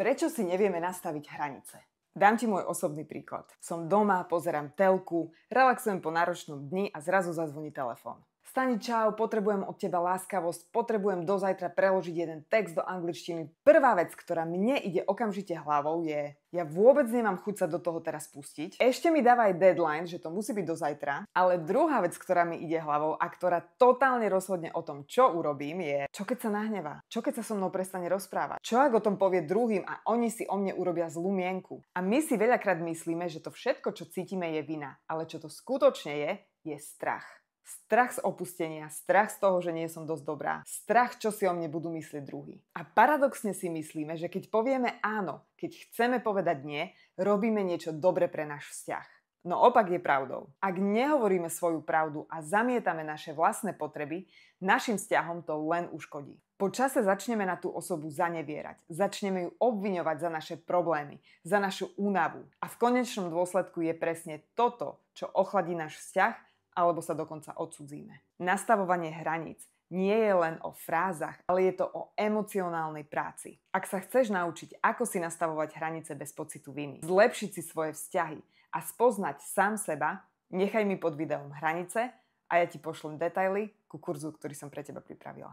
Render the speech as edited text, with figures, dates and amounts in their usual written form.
Prečo si nevieme nastaviť hranice? Dám ti môj osobný príklad. Som doma, pozerám telku, relaxujem po náročnom dni a zrazu zazvoní telefón. Stani, čau, potrebujem od teba láskavosť, potrebujem do zajtra preložiť jeden text do angličtiny. Prvá vec, ktorá mne ide okamžite hlavou je, ja vôbec nemám chuť sa do toho teraz pustiť. Ešte mi dáva aj deadline, že to musí byť do zajtra. Ale druhá vec, ktorá mi ide hlavou a ktorá totálne rozhodne o tom, čo urobím, je, čo keď sa nahnevá? Čo keď sa so mnou prestane rozprávať? Čo ak o tom povie druhým a oni si o mne urobia zlú mienku? A my si veľakrát myslíme, že to všetko, čo cítime, je vina. Ale čo to skutočne je strach. Strach z opustenia, strach z toho, že nie som dosť dobrá, strach, čo si o mne budú myslieť druhý. A paradoxne si myslíme, že keď povieme áno, keď chceme povedať nie, robíme niečo dobre pre náš vzťah. No opak je pravdou. Ak nehovoríme svoju pravdu a zamietame naše vlastné potreby, našim vzťahom to len uškodí. Po čase začneme na tú osobu zanevierať, začneme ju obviňovať za naše problémy, za našu únavu. A v konečnom dôsledku je presne toto, čo ochladí náš vzťah, alebo sa dokonca odcudzíme. Nastavovanie hraníc nie je len o frázach, ale je to o emocionálnej práci. Ak sa chceš naučiť, ako si nastavovať hranice bez pocitu viny, zlepšiť si svoje vzťahy a spoznať sám seba, nechaj mi pod videom hranice a ja ti pošlem detaily ku kurzu, ktorý som pre teba pripravila.